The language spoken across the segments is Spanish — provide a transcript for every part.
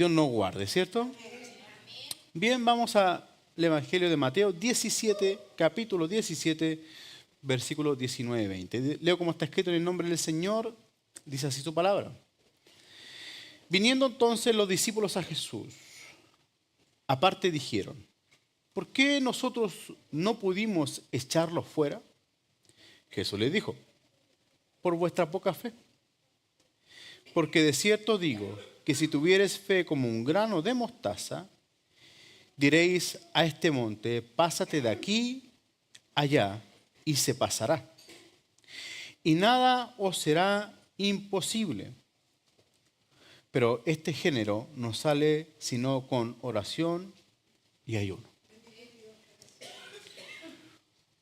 Dios nos guarde, ¿cierto? Bien, vamos al Evangelio de Mateo 17, capítulo 17, versículos 19 y 20. Leo como está escrito en el nombre del Señor, dice así su palabra. Viniendo entonces los discípulos a Jesús, aparte dijeron, ¿por qué nosotros no pudimos echarlos fuera? Jesús les dijo, por vuestra poca fe. Porque de cierto digo que si tuvieres fe como un grano de mostaza, diréis a este monte, pásate de aquí allá, y se pasará. Y nada os será imposible. Pero este género no sale sino con oración y ayuno.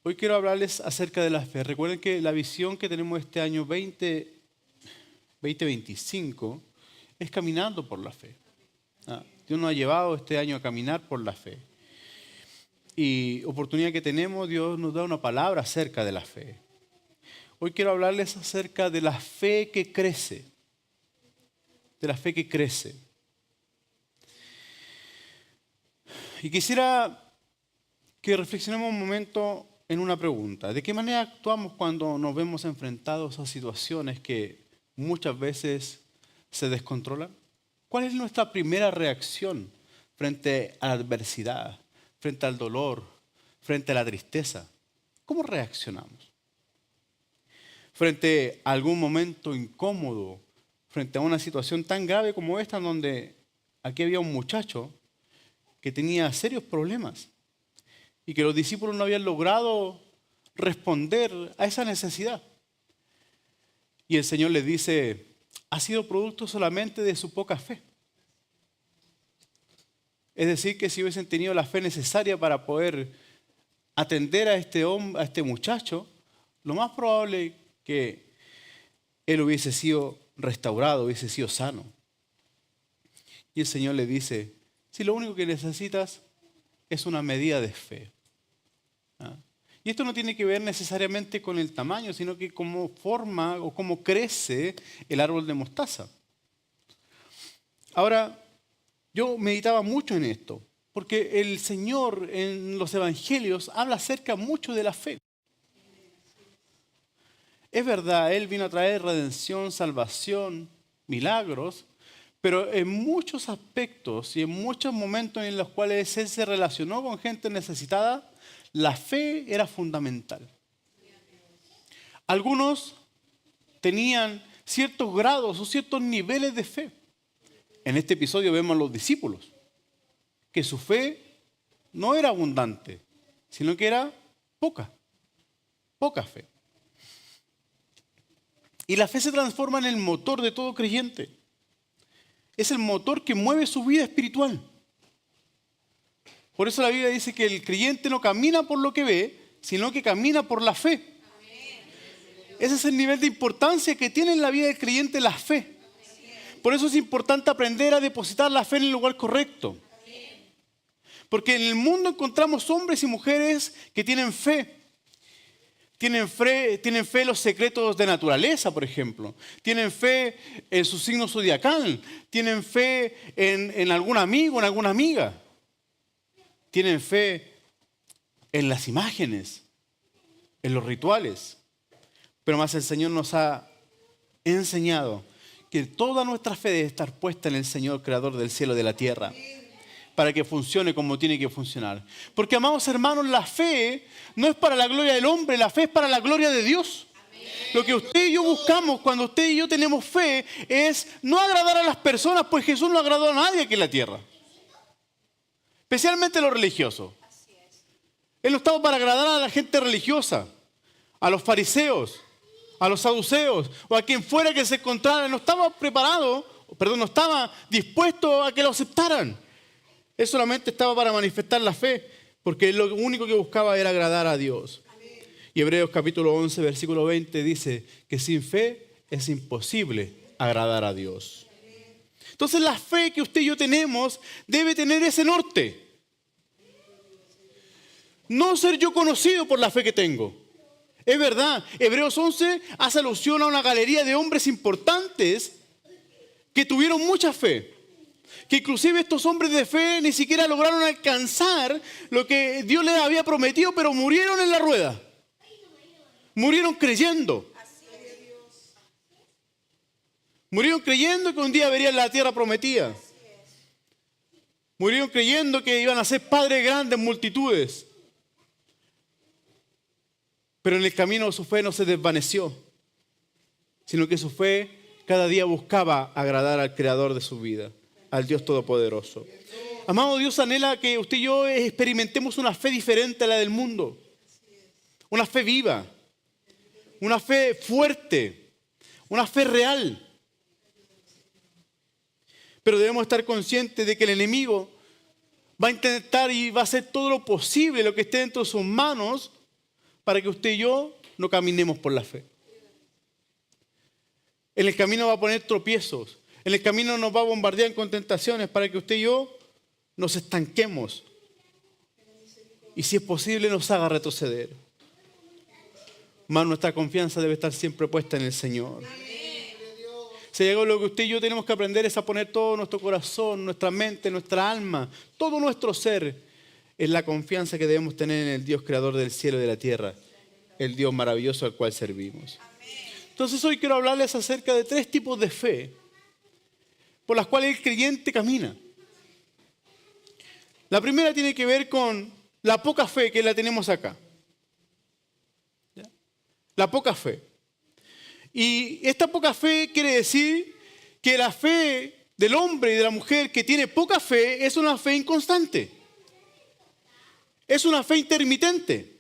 Hoy quiero hablarles acerca de la fe. Recuerden que la visión que tenemos este año 2025 es caminando por la fe. Dios nos ha llevado este año a caminar por la fe. Y oportunidad que tenemos, Dios nos da una palabra acerca de la fe. Hoy quiero hablarles acerca de la fe que crece. De la fe que crece. Y quisiera que reflexionemos un momento en una pregunta. ¿De qué manera actuamos cuando nos vemos enfrentados a situaciones que muchas veces se descontrolan? ¿Cuál es nuestra primera reacción frente a la adversidad, frente al dolor, frente a la tristeza? ¿Cómo reaccionamos? Frente a algún momento incómodo, frente a una situación tan grave como esta, en donde aquí había un muchacho que tenía serios problemas y que los discípulos no habían logrado responder a esa necesidad. Y el Señor les dice, ha sido producto solamente de su poca fe. Es decir, que si hubiesen tenido la fe necesaria para poder atender a este hombre, a este muchacho, lo más probable es que él hubiese sido restaurado, hubiese sido sano. Y el Señor le dice, si lo único que necesitas es una medida de fe. Y esto no tiene que ver necesariamente con el tamaño, sino que cómo forma o cómo crece el árbol de mostaza. Ahora, yo meditaba mucho en esto, porque el Señor en los evangelios habla acerca mucho de la fe. Es verdad, Él vino a traer redención, salvación, milagros, pero en muchos aspectos y en muchos momentos en los cuales Él se relacionó con gente necesitada, la fe era fundamental. Algunos tenían ciertos grados o ciertos niveles de fe. En este episodio vemos a los discípulos, que su fe no era abundante, sino que era poca fe. Y la fe se transforma en el motor de todo creyente. Es el motor que mueve su vida espiritual. Por eso la Biblia dice que el creyente no camina por lo que ve, sino que camina por la fe. Ese es el nivel de importancia que tiene en la vida del creyente la fe. Por eso es importante aprender a depositar la fe en el lugar correcto. Porque en el mundo encontramos hombres y mujeres que tienen fe. Tienen fe en los secretos de naturaleza, por ejemplo. Tienen fe en su signo zodiacal. Tienen fe en algún amigo, en alguna amiga. Tienen fe en las imágenes, en los rituales. Pero más el Señor nos ha enseñado que toda nuestra fe debe estar puesta en el Señor, creador del cielo y de la tierra, para que funcione como tiene que funcionar. Porque, amados hermanos, la fe no es para la gloria del hombre, la fe es para la gloria de Dios. Lo que usted y yo buscamos cuando usted y yo tenemos fe es no agradar a las personas, pues Jesús no agradó a nadie aquí en la tierra. Especialmente a los religiosos. Él no estaba para agradar a la gente religiosa, a los fariseos, a los saduceos o a quien fuera que se encontrara. No estaba no estaba dispuesto a que lo aceptaran. Él solamente estaba para manifestar la fe, porque lo único que buscaba era agradar a Dios. Y Hebreos capítulo 11, versículo 20 dice que sin fe es imposible agradar a Dios. Entonces la fe que usted y yo tenemos debe tener ese norte. No ser yo conocido por la fe que tengo. Es verdad, Hebreos 11 hace alusión a una galería de hombres importantes que tuvieron mucha fe. Que inclusive estos hombres de fe ni siquiera lograron alcanzar lo que Dios les había prometido, pero murieron en la rueda. Murieron creyendo. Murieron creyendo que un día verían la tierra prometida. Murieron creyendo que iban a ser padres de grandes multitudes. Pero en el camino su fe no se desvaneció, sino que su fe cada día buscaba agradar al Creador de su vida, al Dios Todopoderoso. Amado, Dios anhela que usted y yo experimentemos una fe diferente a la del mundo. Una fe viva, una fe fuerte, una fe real. Pero debemos estar conscientes de que el enemigo va a intentar y va a hacer todo lo posible, lo que esté dentro de sus manos, para que usted y yo no caminemos por la fe. En el camino va a poner tropiezos. En el camino nos va a bombardear con tentaciones para que usted y yo nos estanquemos. Y si es posible nos haga retroceder. Mas nuestra confianza debe estar siempre puesta en el Señor. Si hay algo lo que usted y yo tenemos que aprender es a poner todo nuestro corazón, nuestra mente, nuestra alma, todo nuestro ser en la confianza que debemos tener en el Dios creador del cielo y de la tierra, el Dios maravilloso al cual servimos. Entonces hoy quiero hablarles acerca de 3 tipos de fe por las cuales el creyente camina. La primera tiene que ver con la poca fe que la tenemos acá. ¿Ya? La poca fe. Y esta poca fe quiere decir que la fe del hombre y de la mujer que tiene poca fe es una fe inconstante. Es una fe intermitente.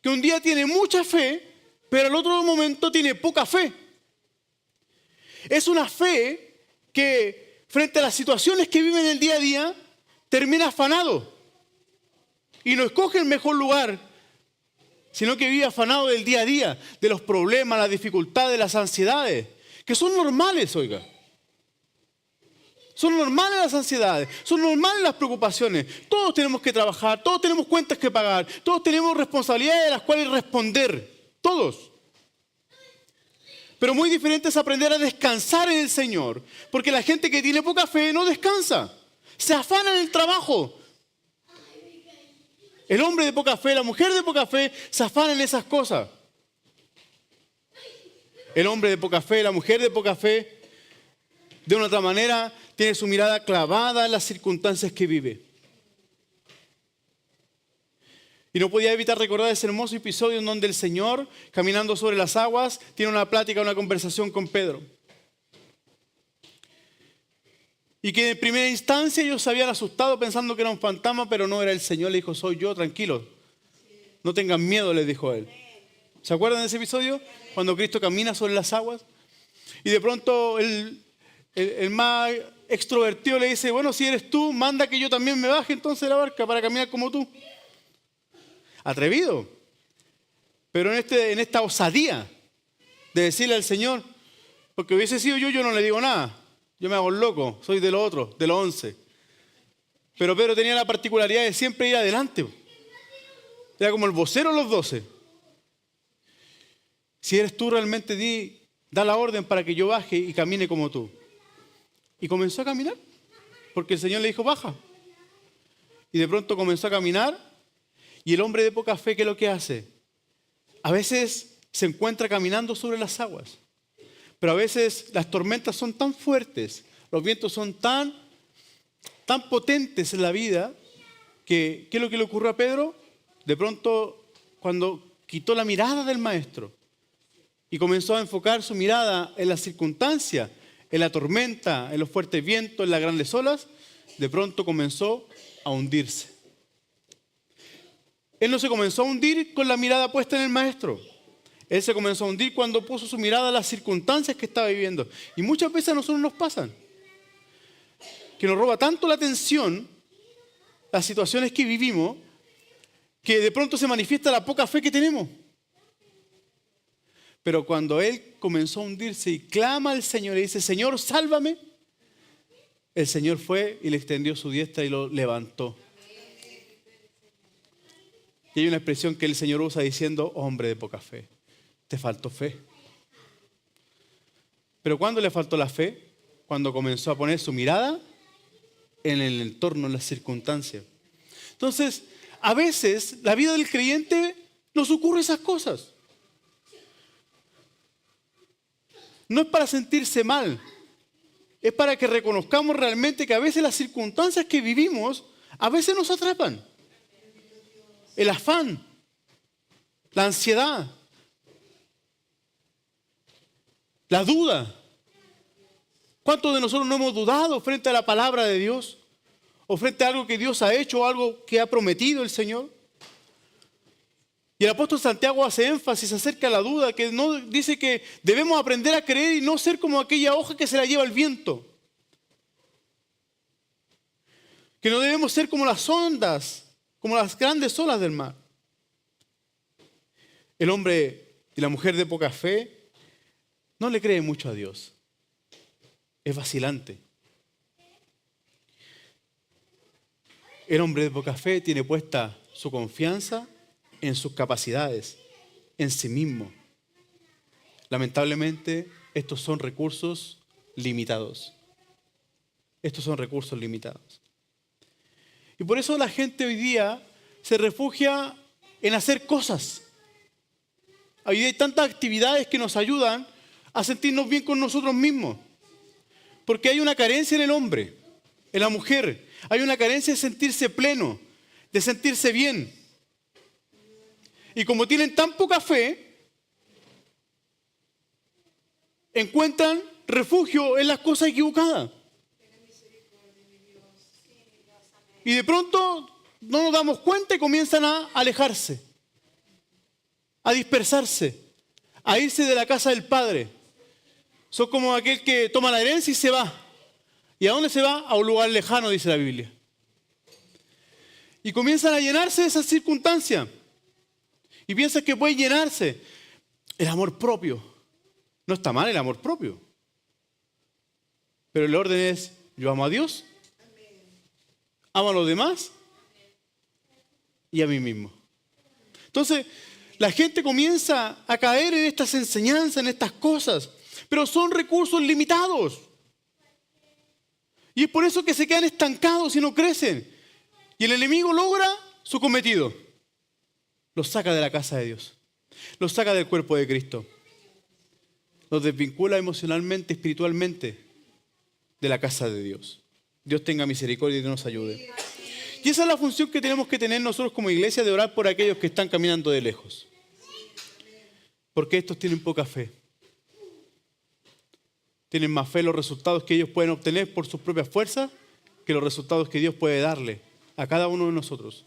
Que un día tiene mucha fe, pero al otro momento tiene poca fe. Es una fe que frente a las situaciones que vive en el día a día, termina afanado. Y no escoge el mejor lugar, sino que vive afanado del día a día, de los problemas, las dificultades, las ansiedades, que son normales, oiga. Son normales las ansiedades, son normales las preocupaciones. Todos tenemos que trabajar, todos tenemos cuentas que pagar, todos tenemos responsabilidades de las cuales responder. Todos. Pero muy diferente es aprender a descansar en el Señor. Porque la gente que tiene poca fe no descansa. Se afana en el trabajo. El hombre de poca fe, la mujer de poca fe, se afana en esas cosas. El hombre de poca fe, la mujer de poca fe, de una otra manera, tiene su mirada clavada en las circunstancias que vive. Y no podía evitar recordar ese hermoso episodio en donde el Señor, caminando sobre las aguas, tiene una plática, una conversación con Pedro. Y que en primera instancia ellos se habían asustado pensando que era un fantasma, pero no era el Señor. Le dijo, soy yo, tranquilo. No tengan miedo, les dijo él. ¿Se acuerdan de ese episodio? Cuando Cristo camina sobre las aguas. Y de pronto el más extrovertido le dice, bueno, si eres tú, manda que yo también me baje entonces de la barca para caminar como tú. Atrevido. Pero en esta osadía de decirle al Señor, porque hubiese sido yo no le digo nada. Yo me hago el loco, soy de los otros, de los 11. Pero Pedro tenía la particularidad de siempre ir adelante. Era como el vocero de los 12. Si eres tú realmente, da la orden para que yo baje y camine como tú. Y comenzó a caminar, porque el Señor le dijo, baja. Y de pronto comenzó a caminar, y el hombre de poca fe, ¿qué es lo que hace? A veces se encuentra caminando sobre las aguas. Pero a veces las tormentas son tan fuertes, los vientos son tan potentes en la vida, que ¿qué es lo que le ocurrió a Pedro? De pronto, cuando quitó la mirada del maestro y comenzó a enfocar su mirada en las circunstancias, en la tormenta, en los fuertes vientos, en las grandes olas, de pronto comenzó a hundirse. Él no se comenzó a hundir con la mirada puesta en el maestro. Él se comenzó a hundir cuando puso su mirada en las circunstancias que estaba viviendo. Y muchas veces a nosotros nos pasan. Que nos roba tanto la atención las situaciones que vivimos, que de pronto se manifiesta la poca fe que tenemos. Pero cuando él comenzó a hundirse y clama al Señor y dice, Señor, sálvame, el Señor fue y le extendió su diestra y lo levantó. Y hay una expresión que el Señor usa diciendo, hombre de poca fe. Te faltó fe. Pero ¿cuándo le faltó la fe? Cuando comenzó a poner su mirada en el entorno, en las circunstancias. Entonces, a veces la vida del creyente nos ocurre esas cosas. No es para sentirse mal, es para que reconozcamos realmente que a veces las circunstancias que vivimos, a veces nos atrapan. El afán, la ansiedad, la duda. ¿Cuántos de nosotros no hemos dudado frente a la palabra de Dios? ¿O frente a algo que Dios ha hecho o algo que ha prometido el Señor? Y el apóstol Santiago hace énfasis acerca de la duda, que no dice que debemos aprender a creer y no ser como aquella hoja que se la lleva el viento. Que no debemos ser como las ondas, como las grandes olas del mar. El hombre y la mujer de poca fe no le cree mucho a Dios. Es vacilante. El hombre de poca fe tiene puesta su confianza en sus capacidades, en sí mismo. Lamentablemente, estos son recursos limitados. Estos son recursos limitados. Y por eso la gente hoy día se refugia en hacer cosas. Hoy día hay tantas actividades que nos ayudan a sentirnos bien con nosotros mismos. Porque hay una carencia en el hombre, en la mujer. Hay una carencia de sentirse pleno, de sentirse bien. Y como tienen tan poca fe, encuentran refugio en las cosas equivocadas. Y de pronto no nos damos cuenta y comienzan a alejarse, a dispersarse, a irse de la casa del Padre. Son como aquel que toma la herencia y se va. ¿Y a dónde se va? A un lugar lejano, dice la Biblia. Y comienzan a llenarse de esas circunstancias. Y piensan que pueden llenarse. El amor propio. No está mal el amor propio. Pero el orden es, yo amo a Dios, amo a los demás y a mí mismo. Entonces, la gente comienza a caer en estas enseñanzas, en estas cosas. Pero son recursos limitados. Y es por eso que se quedan estancados y no crecen. Y el enemigo logra su cometido. Los saca de la casa de Dios. Los saca del cuerpo de Cristo. Los desvincula emocionalmente, espiritualmente de la casa de Dios. Dios tenga misericordia y Dios nos ayude. Y esa es la función que tenemos que tener nosotros como iglesia, de orar por aquellos que están caminando de lejos. Porque estos tienen poca fe. Tienen más fe en los resultados que ellos pueden obtener por sus propias fuerzas que los resultados que Dios puede darle a cada uno de nosotros.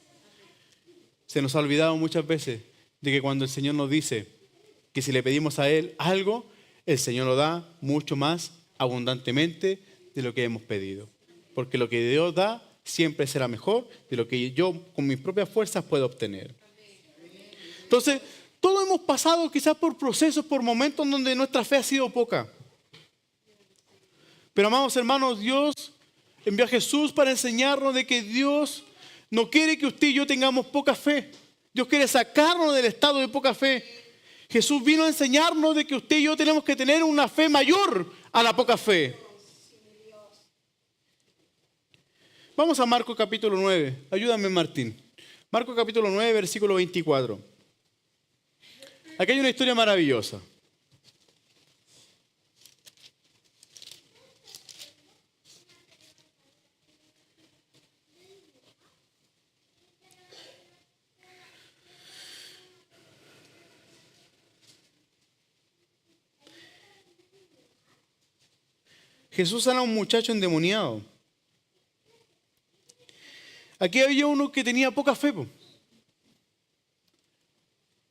Se nos ha olvidado muchas veces de que cuando el Señor nos dice que si le pedimos a Él algo, el Señor lo da mucho más abundantemente de lo que hemos pedido. Porque lo que Dios da siempre será mejor de lo que yo con mis propias fuerzas puedo obtener. Entonces, todos hemos pasado quizás por procesos, por momentos donde nuestra fe ha sido poca. Pero amados hermanos, Dios envió a Jesús para enseñarnos de que Dios no quiere que usted y yo tengamos poca fe. Dios quiere sacarnos del estado de poca fe. Jesús vino a enseñarnos de que usted y yo tenemos que tener una fe mayor a la poca fe. Vamos a Marcos capítulo 9. Ayúdame, Martín. Marcos capítulo 9, versículo 24. Aquí hay una historia maravillosa. Jesús sana a un muchacho endemoniado. Aquí había uno que tenía poca fe,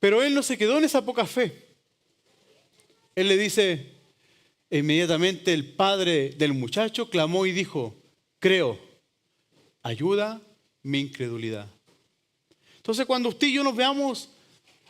pero él no se quedó en esa poca fe. Él le dice, inmediatamente el padre del muchacho clamó y dijo, creo, ayuda mi incredulidad. Entonces, cuando usted y yo nos veamos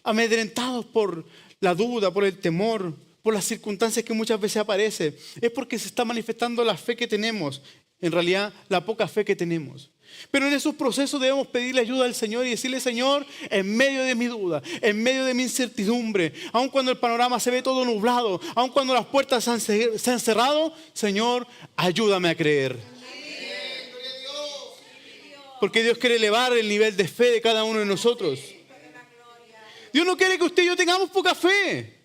amedrentados por la duda, por el temor, por las circunstancias que muchas veces aparecen, es porque se está manifestando la fe que tenemos, en realidad la poca fe que tenemos. Pero en esos procesos debemos pedirle ayuda al Señor y decirle, Señor, en medio de mi duda, en medio de mi incertidumbre, aun cuando el panorama se ve todo nublado, aun cuando las puertas se han cerrado, Señor, ayúdame a creer. Porque Dios quiere elevar el nivel de fe de cada uno de nosotros. Dios no quiere que usted y yo tengamos poca fe.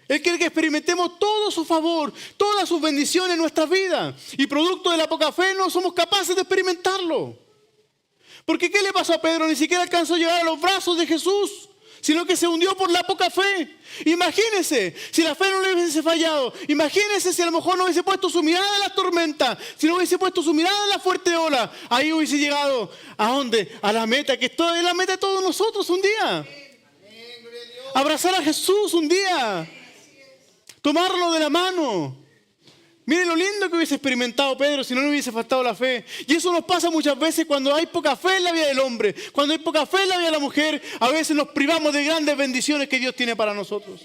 Él quiere que experimentemos todo su favor, todas sus bendiciones en nuestras vidas. Y producto de la poca fe no somos capaces de experimentarlo. Porque ¿qué le pasó a Pedro? Ni siquiera alcanzó a llegar a los brazos de Jesús, sino que se hundió por la poca fe. Imagínese si la fe no le hubiese fallado. Imagínese si a lo mejor no hubiese puesto su mirada en la tormenta, si no hubiese puesto su mirada en la fuerte ola. Ahí hubiese llegado, ¿a dónde? A la meta, que es la meta de todos nosotros un día. Abrazar a Jesús un día. Tomarlo de la mano. Miren lo lindo que hubiese experimentado Pedro si no le hubiese faltado la fe. Y eso nos pasa muchas veces cuando hay poca fe en la vida del hombre, cuando hay poca fe en la vida de la mujer. A veces nos privamos de grandes bendiciones que Dios tiene para nosotros.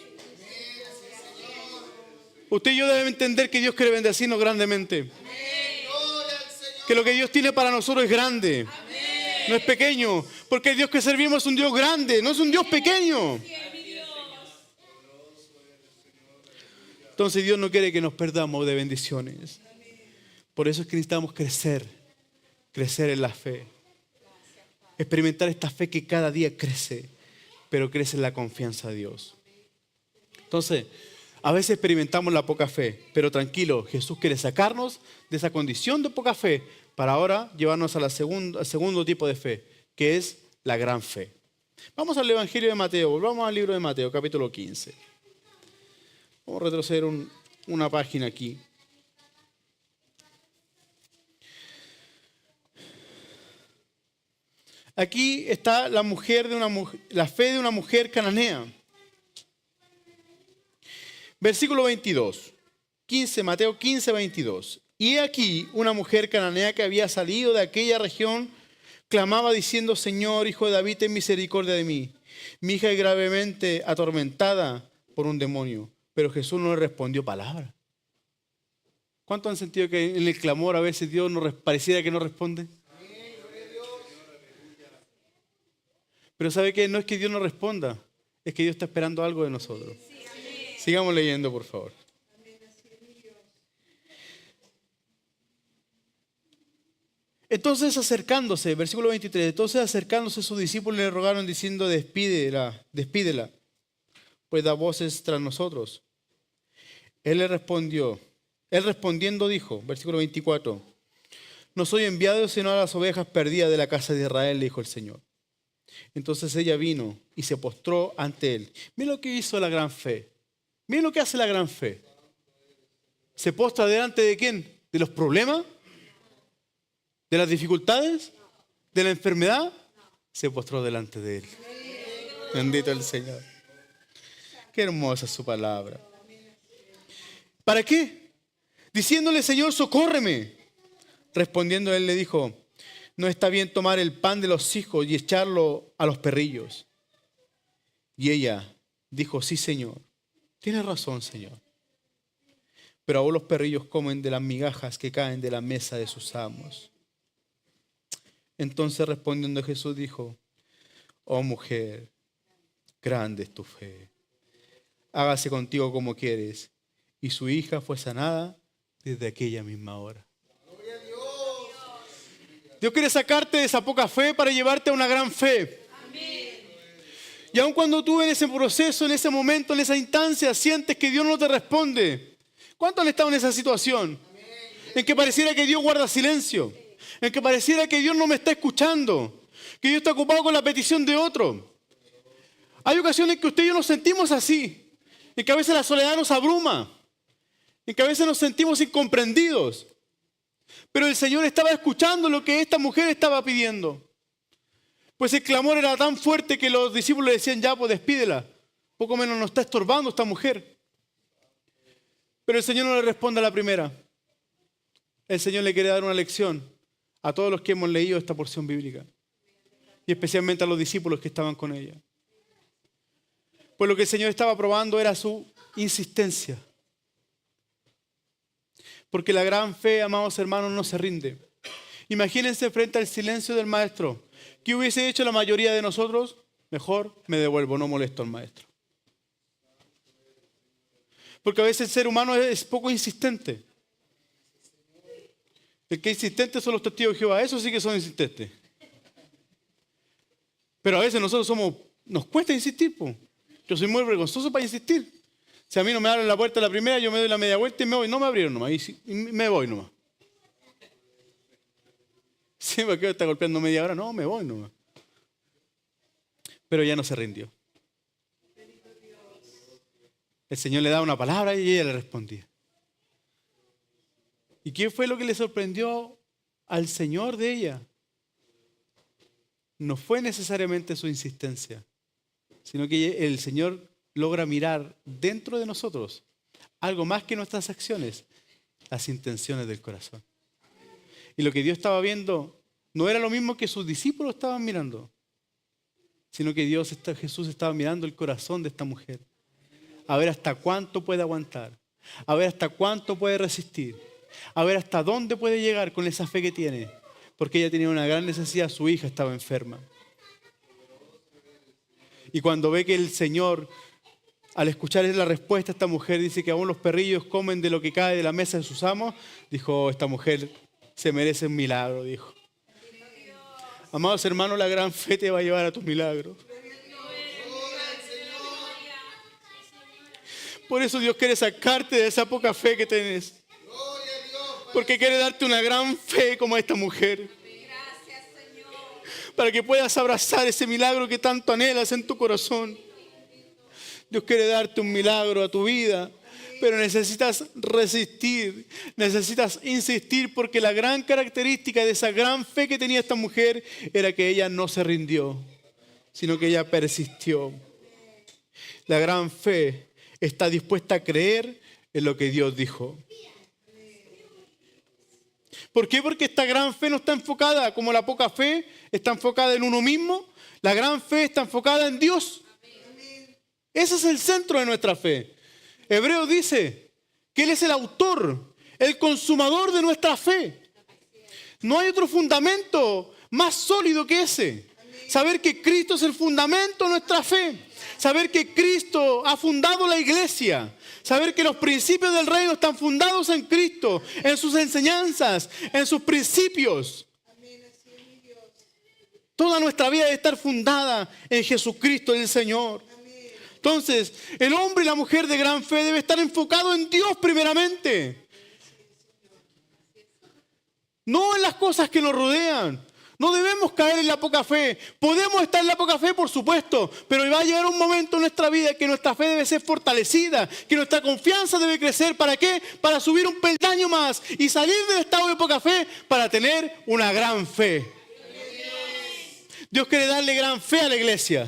Usted y yo debemos entender que Dios quiere bendecirnos grandemente. Que lo que Dios tiene para nosotros es grande. No es pequeño. Porque el Dios que servimos es un Dios grande, no es un Dios pequeño. Entonces Dios no quiere que nos perdamos de bendiciones. Por eso es que necesitamos crecer en la fe. Experimentar esta fe que cada día crece, pero crece en la confianza de Dios. Entonces, a veces experimentamos la poca fe, pero tranquilo, Jesús quiere sacarnos de esa condición de poca fe para ahora llevarnos al segundo tipo de fe, que es la gran fe. Vamos al Evangelio de Mateo, volvamos al libro de Mateo, capítulo 15. Vamos a retroceder una página aquí. Aquí está la fe de una mujer cananea. Versículo 22. Mateo 15, 22. Y aquí una mujer cananea que había salido de aquella región clamaba diciendo: Señor, Hijo de David, ten misericordia de mí. Mi hija es gravemente atormentada por un demonio. Pero Jesús no le respondió palabra. ¿Cuántos han sentido que en el clamor a veces Dios pareciera que no responde? Pero ¿sabe qué? No es que Dios no responda, es que Dios está esperando algo de nosotros. Sigamos leyendo, por favor. Entonces acercándose, versículo 23, entonces acercándose sus discípulos le rogaron diciendo: despídela, pues da voces tras nosotros. Él respondiendo dijo, versículo 24, no soy enviado sino a las ovejas perdidas de la casa de Israel, le dijo el Señor. Entonces ella vino y se postró ante él. Miren lo que hizo la gran fe. Miren lo que hace la gran fe. ¿Se postra delante de quién? ¿De los problemas? ¿De las dificultades? ¿De la enfermedad? Se postró delante de él. Bendito el Señor. Qué hermosa es su palabra. ¿Para qué? Diciéndole: Señor, socórreme. Respondiendo él le dijo: no está bien tomar el pan de los hijos y echarlo a los perrillos. Y ella dijo: sí, Señor. Tienes razón, Señor. Pero aún los perrillos comen de las migajas que caen de la mesa de sus amos. Entonces respondiendo Jesús dijo: oh mujer, grande es tu fe. Hágase contigo como quieres. Y su hija fue sanada desde aquella misma hora. Dios quiere sacarte de esa poca fe para llevarte a una gran fe. Y aun cuando tú en ese proceso, en ese momento, en esa instancia, sientes que Dios no te responde. ¿Cuántos han estado en esa situación? En que pareciera que Dios guarda silencio. En que pareciera que Dios no me está escuchando. Que Dios está ocupado con la petición de otro. Hay ocasiones que usted y yo nos sentimos así. En que a veces la soledad nos abruma. En que a veces nos sentimos incomprendidos. Pero el Señor estaba escuchando lo que esta mujer estaba pidiendo. Pues el clamor era tan fuerte que los discípulos le decían: ya, pues despídela. Poco menos nos está estorbando esta mujer. Pero el Señor no le responde a la primera. El Señor le quiere dar una lección a todos los que hemos leído esta porción bíblica. Y especialmente a los discípulos que estaban con ella. Pues lo que el Señor estaba probando era su insistencia. Porque la gran fe, amados hermanos, no se rinde. Imagínense frente al silencio del maestro. ¿Qué hubiese hecho la mayoría de nosotros? Mejor me devuelvo, no molesto al maestro. Porque a veces el ser humano es poco insistente. El que es insistente son los testigos de Jehová. Esos sí que son insistentes. Pero a veces nosotros nos cuesta insistir, po. Yo soy muy vergonzoso para insistir. Si a mí no me abren la puerta la primera, yo me doy la media vuelta y me voy. No me abrieron nomás. Y me voy nomás. Sí, ¿por qué está golpeando media hora? No, me voy nomás. Pero ella no se rindió. El Señor le daba una palabra y ella le respondía. ¿Y qué fue lo que le sorprendió al Señor de ella? No fue necesariamente su insistencia, sino que el Señor logra mirar dentro de nosotros algo más que nuestras acciones, las intenciones del corazón. Y lo que Dios estaba viendo no era lo mismo que sus discípulos estaban mirando, sino que Jesús estaba mirando el corazón de esta mujer. A ver hasta cuánto puede aguantar, a ver hasta cuánto puede resistir, a ver hasta dónde puede llegar con esa fe que tiene. Porque ella tenía una gran necesidad, su hija estaba enferma. Y cuando ve que el Señor, al escuchar la respuesta, esta mujer dice que aún los perrillos comen de lo que cae de la mesa de sus amos, dijo, esta mujer se merece un milagro, dijo. Amados hermanos, la gran fe te va a llevar a tu milagro. Por eso Dios quiere sacarte de esa poca fe que tenés. Porque quiere darte una gran fe como esta mujer. Para que puedas abrazar ese milagro que tanto anhelas en tu corazón. Dios quiere darte un milagro a tu vida. Pero necesitas resistir, necesitas insistir, porque la gran característica de esa gran fe que tenía esta mujer era que ella no se rindió, sino que ella persistió. La gran fe está dispuesta a creer en lo que Dios dijo. ¿Por qué? Porque esta gran fe no está enfocada como la poca fe, está enfocada en uno mismo. La gran fe está enfocada en Dios. Ese es el centro de nuestra fe. Hebreos dice que Él es el autor, el consumador de nuestra fe. No hay otro fundamento más sólido que ese. Saber que Cristo es el fundamento de nuestra fe. Saber que Cristo ha fundado la iglesia. Saber que los principios del reino están fundados en Cristo, en sus enseñanzas, en sus principios. Toda nuestra vida debe estar fundada en Jesucristo el Señor. Entonces, el hombre y la mujer de gran fe debe estar enfocado en Dios primeramente. No en las cosas que nos rodean. No debemos caer en la poca fe. Podemos estar en la poca fe, por supuesto, pero va a llegar un momento en nuestra vida que nuestra fe debe ser fortalecida, que nuestra confianza debe crecer. ¿Para qué? Para subir un peldaño más y salir del estado de poca fe para tener una gran fe. Dios quiere darle gran fe a la iglesia.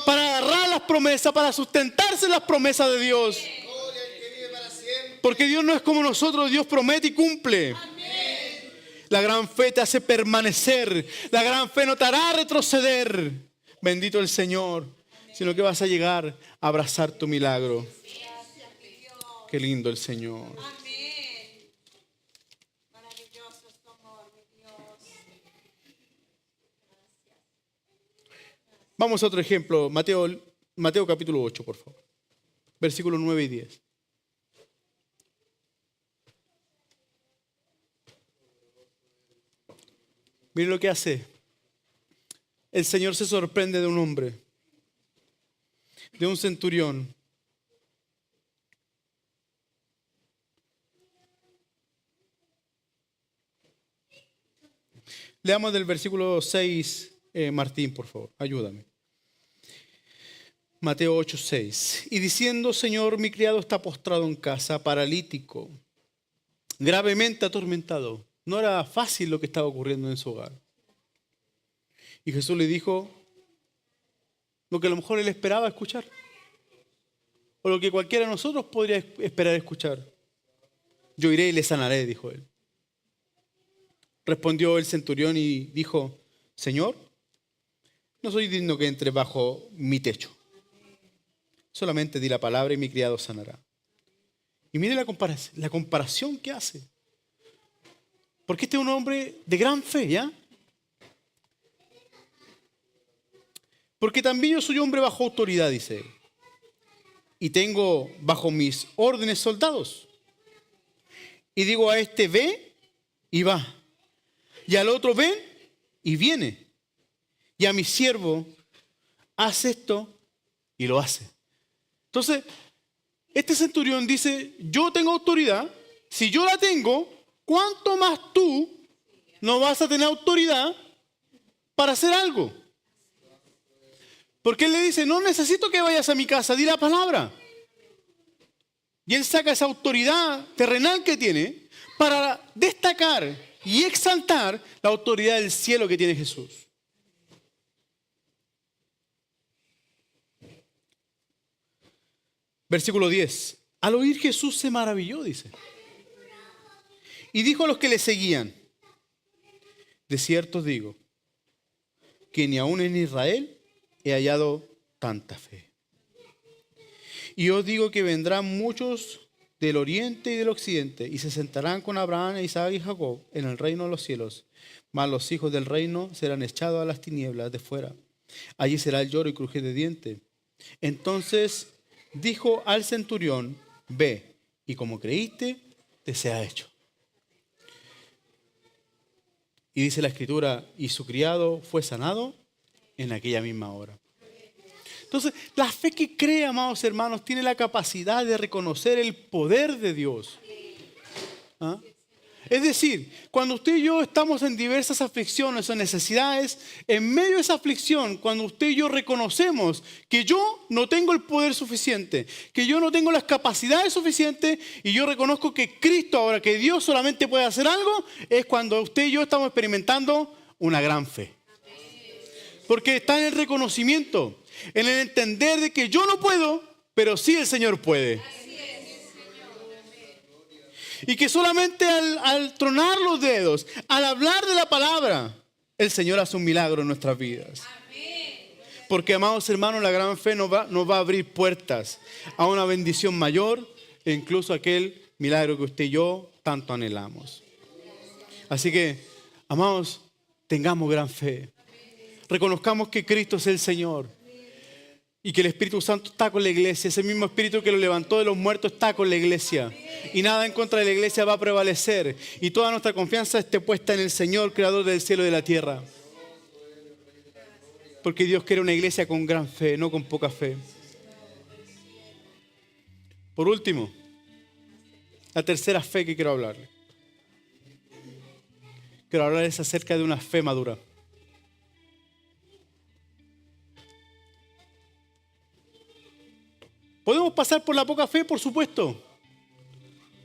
Para agarrar las promesas, para sustentarse en las promesas de Dios. Porque Dios no es como nosotros, Dios promete y cumple. La gran fe te hace permanecer. La gran fe no te hará retroceder. Bendito el Señor. Sino que vas a llegar a abrazar tu milagro. Qué lindo el Señor. Vamos a otro ejemplo. Mateo capítulo 8, por favor. Versículos 9 y 10. Miren lo que hace. El Señor se sorprende de un hombre, de un centurión. Leamos del versículo 6, Martín, por favor, ayúdame. Mateo 8, 6. Y diciendo, Señor, mi criado está postrado en casa, paralítico, gravemente atormentado. No era fácil lo que estaba ocurriendo en su hogar. Y Jesús le dijo lo que a lo mejor él esperaba escuchar. O lo que cualquiera de nosotros podría esperar escuchar. Yo iré y le sanaré, dijo él. Respondió el centurión y dijo, Señor, no soy digno que entre bajo mi techo. Solamente di la palabra y mi criado sanará. Y mire la comparación que hace. Porque este es un hombre de gran fe, ¿ya? Porque también yo soy hombre bajo autoridad, dice él. Y tengo bajo mis órdenes soldados. y digo a este ve y va. Y al otro ven y viene. Y a mi siervo haz esto y lo hace. Entonces, este centurión dice, yo tengo autoridad. Si yo la tengo, ¿cuánto más tú no vas a tener autoridad para hacer algo? Porque él le dice, no necesito que vayas a mi casa, di la palabra. Y él saca esa autoridad terrenal que tiene para destacar y exaltar la autoridad del cielo que tiene Jesús. Versículo 10. Al oír Jesús se maravilló, dice. Y dijo a los que le seguían, de cierto os digo, que ni aún en Israel he hallado tanta fe. Y os digo que vendrán muchos del oriente y del occidente y se sentarán con Abraham, Isaac y Jacob en el reino de los cielos. Mas los hijos del reino serán echados a las tinieblas de fuera. Allí será el lloro y crujir de dientes. Entonces dijo al centurión, ve, y como creíste, te sea hecho. Y dice la Escritura, y su criado fue sanado en aquella misma hora. Entonces, la fe que cree, amados hermanos, tiene la capacidad de reconocer el poder de Dios. ¿Ah? Es decir, cuando usted y yo estamos en diversas aflicciones o necesidades, en medio de esa aflicción, cuando usted y yo reconocemos que yo no tengo el poder suficiente, que yo no tengo las capacidades suficientes, y yo reconozco que Cristo, ahora que Dios solamente puede hacer algo, es cuando usted y yo estamos experimentando una gran fe. Porque está en el reconocimiento, en el entender de que yo no puedo, pero sí el Señor puede. Y que solamente al tronar los dedos, al hablar de la palabra, el Señor hace un milagro en nuestras vidas. Porque, amados hermanos, la gran fe nos va a abrir puertas a una bendición mayor e incluso aquel milagro que usted y yo tanto anhelamos. Así que, amados, tengamos gran fe. Reconozcamos que Cristo es el Señor. Y que el Espíritu Santo está con la iglesia. Ese mismo Espíritu que lo levantó de los muertos está con la iglesia. Y nada en contra de la iglesia va a prevalecer. Y toda nuestra confianza esté puesta en el Señor, creador del cielo y de la tierra. Porque Dios quiere una iglesia con gran fe, no con poca fe. Por último, la tercera fe que quiero hablarle. Quiero hablarles acerca de una fe madura. Podemos pasar por la poca fe, por supuesto.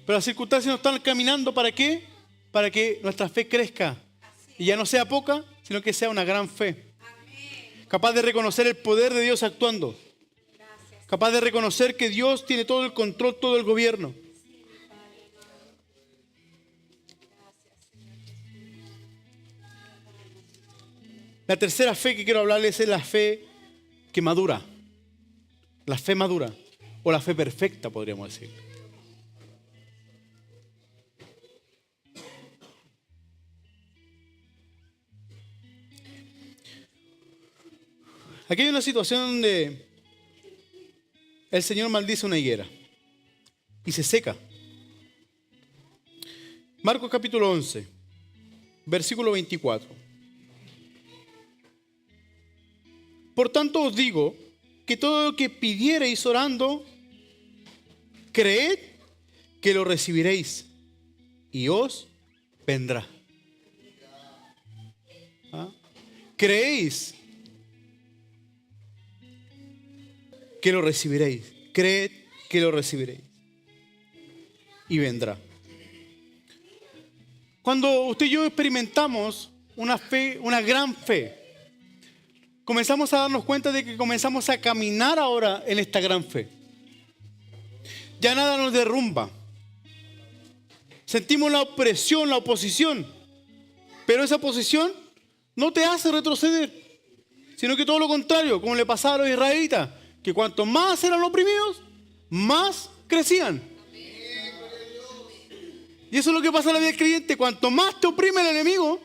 Pero las circunstancias nos están caminando, ¿para qué? Para que nuestra fe crezca. Y ya no sea poca, sino que sea una gran fe. Capaz de reconocer el poder de Dios actuando. Capaz de reconocer que Dios tiene todo el control, todo el gobierno. La tercera fe que quiero hablarles es la fe que madura. La fe madura. O la fe perfecta, podríamos decir. Aquí hay una situación donde el Señor maldice una higuera y se seca. Marcos capítulo 11, versículo 24. Por tanto os digo que todo lo que pidiereis orando, creed que lo recibiréis y os vendrá. ¿Ah? Creéis que lo recibiréis. Creed que lo recibiréis y vendrá. Cuando usted y yo experimentamos una fe, una gran fe, comenzamos a darnos cuenta de que comenzamos a caminar ahora en esta gran fe. Ya nada nos derrumba. Sentimos la opresión, la oposición. Pero esa oposición no te hace retroceder, sino que todo lo contrario, como le pasaba a los israelitas, que cuanto más eran oprimidos, más crecían. Y eso es lo que pasa en la vida del creyente. Cuanto más te oprime el enemigo,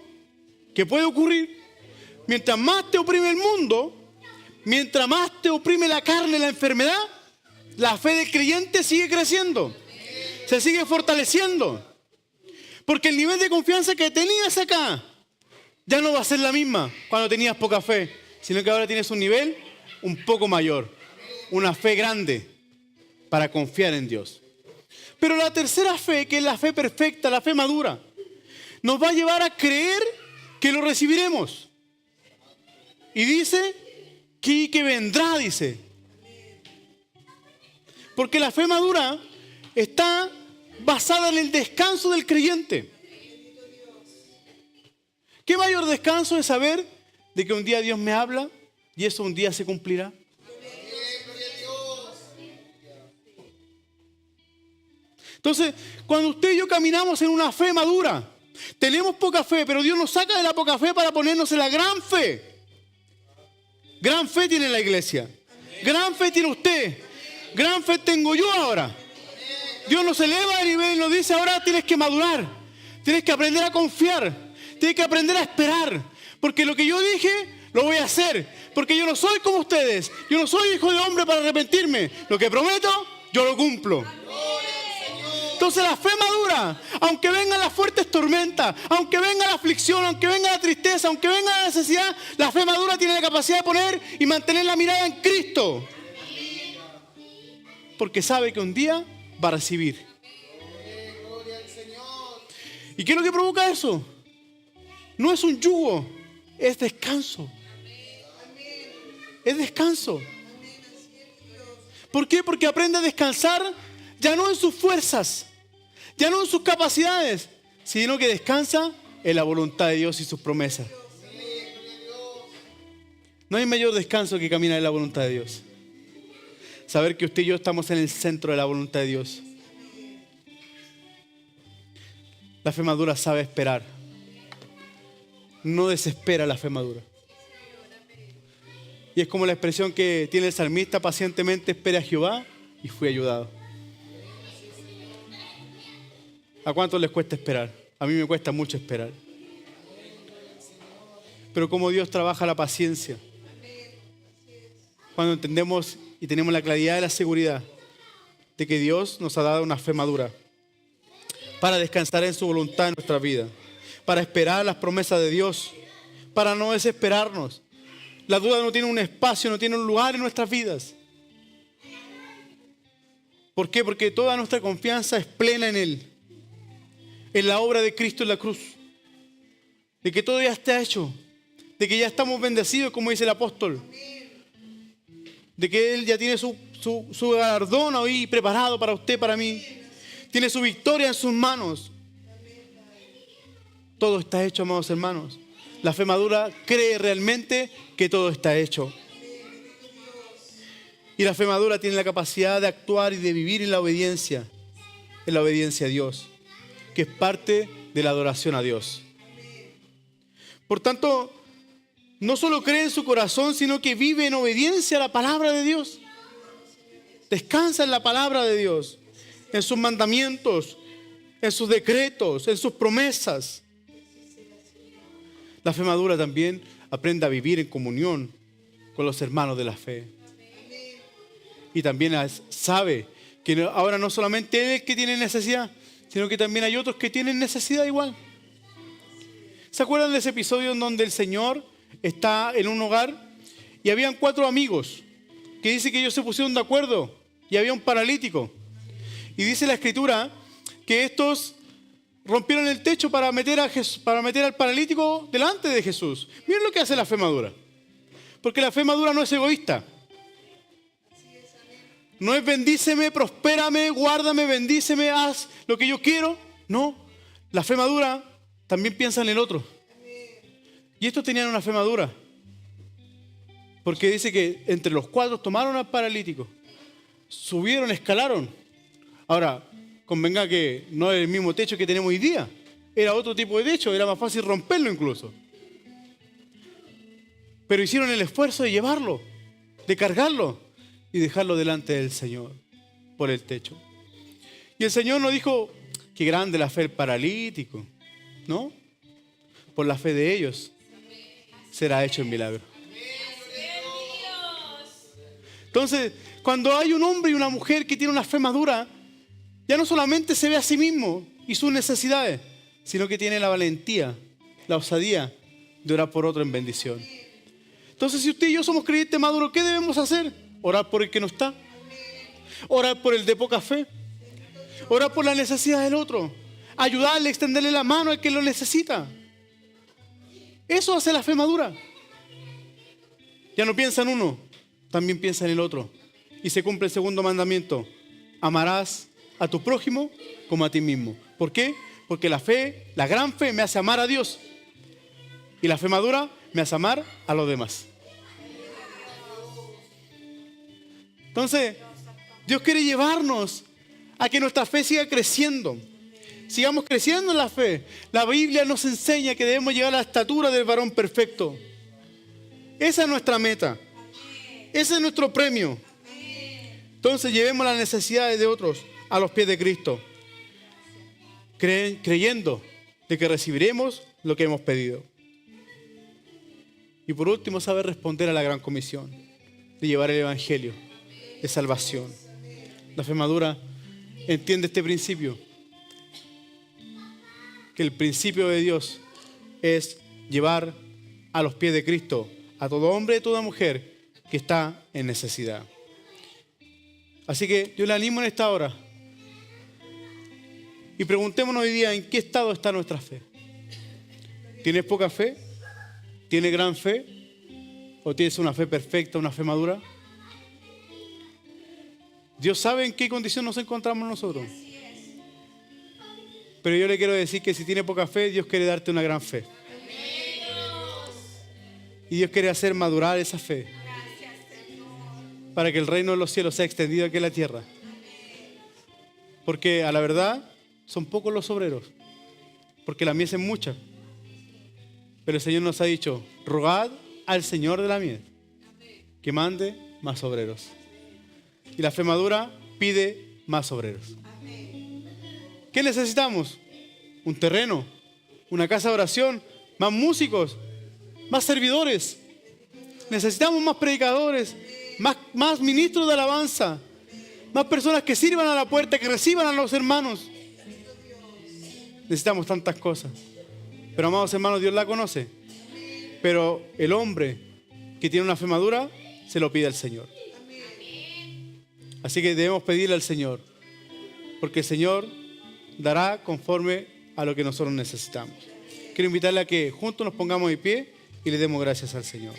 que puede ocurrir, mientras más te oprime el mundo, mientras más te oprime la carne, la enfermedad, la fe del creyente sigue creciendo, se sigue fortaleciendo. Porque el nivel de confianza que tenías acá ya no va a ser la misma cuando tenías poca fe, sino que ahora tienes un nivel un poco mayor, una fe grande para confiar en Dios. Pero la tercera fe, que es la fe perfecta, la fe madura, nos va a llevar a creer que lo recibiremos. Y dice que vendrá, dice. Porque la fe madura está basada en el descanso del creyente. ¿Qué mayor descanso es saber de que un día Dios me habla y eso un día se cumplirá? Entonces, cuando usted y yo caminamos en una fe madura, tenemos poca fe, pero Dios nos saca de la poca fe para ponernos en la gran fe. Gran fe tiene la iglesia. Gran fe tiene usted. Gran fe tengo yo ahora. Dios nos eleva de nivel y nos dice, ahora tienes que madurar. Tienes que aprender a confiar. Tienes que aprender a esperar. Porque lo que yo dije, lo voy a hacer. Porque yo no soy como ustedes. Yo no soy hijo de hombre para arrepentirme. Lo que prometo, yo lo cumplo. Entonces la fe madura, aunque vengan las fuertes tormentas, aunque venga la aflicción, aunque venga la tristeza, aunque venga la necesidad, la fe madura tiene la capacidad de poner y mantener la mirada en Cristo. Porque sabe que un día va a recibir. ¿Y qué es lo que provoca eso? No es un yugo, es descanso. Es descanso. ¿Por qué? Porque aprende a descansar ya no en sus fuerzas, ya no en sus capacidades, sino que descansa en la voluntad de Dios y sus promesas. No hay mayor descanso que caminar en la voluntad de Dios. Saber que usted y yo estamos en el centro de la voluntad de Dios. La fe madura sabe esperar. No desespera la fe madura. Y es como la expresión que tiene el salmista: pacientemente espere a Jehová y fui ayudado. ¿A cuántos les cuesta esperar? A mí me cuesta mucho esperar. Pero como Dios trabaja la paciencia. Cuando entendemos y tenemos la claridad y la seguridad de que Dios nos ha dado una fe madura para descansar en su voluntad en nuestra vida, para esperar las promesas de Dios, para no desesperarnos. La duda no tiene un espacio, no tiene un lugar en nuestras vidas. ¿Por qué? Porque toda nuestra confianza es plena en Él, en la obra de Cristo en la cruz, de que todo ya está hecho, de que ya estamos bendecidos, como dice el apóstol, de que Él ya tiene su galardón ahí preparado para usted, para mí, tiene su victoria en sus manos. Todo está hecho, amados hermanos. La fe madura cree realmente que todo está hecho. Y la fe madura tiene la capacidad de actuar y de vivir en la obediencia a Dios, que es parte de la adoración a Dios. Por tanto, no solo cree en su corazón, sino que vive en obediencia a la palabra de Dios. Descansa en la palabra de Dios, en sus mandamientos, en sus decretos, en sus promesas. La fe madura también aprende a vivir en comunión con los hermanos de la fe. Y también sabe que ahora no solamente Él es el que tiene necesidad, sino que también hay otros que tienen necesidad igual. ¿Se acuerdan de ese episodio en donde el Señor está en un hogar y habían 4 amigos que dice que ellos se pusieron de acuerdo y había un paralítico? Y dice la Escritura que estos rompieron el techo para meter al paralítico delante de Jesús. Miren lo que hace la fe madura. Porque la fe madura no es egoísta. No es bendíceme, prospérame, guárdame, bendíceme, haz lo que yo quiero. No, la fe madura también piensa en el otro. Y estos tenían una fe madura. Porque dice que entre los 4 tomaron al paralítico. Subieron, escalaron. Ahora, convenga que no es el mismo techo que tenemos hoy día. Era otro tipo de techo, era más fácil romperlo incluso. Pero hicieron el esfuerzo de llevarlo, de cargarlo y dejarlo delante del Señor por el techo. Y el Señor no dijo, qué grande la fe del paralítico. No, por la fe de ellos será hecho el milagro. Entonces, cuando hay un hombre y una mujer que tiene una fe madura, ya no solamente se ve a sí mismo y sus necesidades, sino que tiene la valentía, la osadía de orar por otro en bendición. Entonces, si usted y yo somos creyentes maduros, ¿qué debemos hacer? Orar por el que no está. Orar por el de poca fe. Orar por la necesidad del otro. Ayudarle, extenderle la mano al que lo necesita. Eso hace la fe madura. Ya no piensa en uno, también piensa en el otro. Y se cumple el segundo mandamiento. Amarás a tu prójimo como a ti mismo. ¿Por qué? Porque la fe, la gran fe, me hace amar a Dios. Y la fe madura me hace amar a los demás. Entonces, Dios quiere llevarnos a que nuestra fe siga creciendo. Sigamos creciendo en la fe. La Biblia nos enseña que debemos llegar a la estatura del varón perfecto. Esa es nuestra meta. Ese es nuestro premio. Entonces llevemos las necesidades de otros a los pies de Cristo, creyendo de que recibiremos lo que hemos pedido. Y por último, saber responder a la gran comisión de llevar el evangelio de salvación. La fe madura entiende este principio, que el principio de Dios es llevar a los pies de Cristo a todo hombre y toda mujer que está en necesidad. Así que yo le animo en esta hora y preguntémonos hoy día en qué estado está nuestra fe. ¿Tienes poca fe? ¿Tienes gran fe? ¿O tienes una fe perfecta, una fe madura? Dios sabe en qué condición nos encontramos nosotros. Pero yo le quiero decir que si tiene poca fe, Dios quiere darte una gran fe. Y Dios quiere hacer madurar esa fe para que el reino de los cielos sea extendido aquí en la tierra. Porque a la verdad son pocos los obreros, porque la mies es mucha. Pero el Señor nos ha dicho: rogad al Señor de la mies que mande más obreros. Y la fe madura pide más obreros. ¿Qué necesitamos? Un terreno, una casa de oración, más músicos, más servidores. Necesitamos más predicadores, más ministros de alabanza, más personas que sirvan a la puerta, que reciban a los hermanos. Necesitamos tantas cosas. Pero, amados hermanos, Dios la conoce. Pero el hombre que tiene una fe madura se lo pide al Señor. Así que debemos pedirle al Señor, porque el Señor dará conforme a lo que nosotros necesitamos. Quiero invitarle a que juntos nos pongamos de pie y le demos gracias al Señor.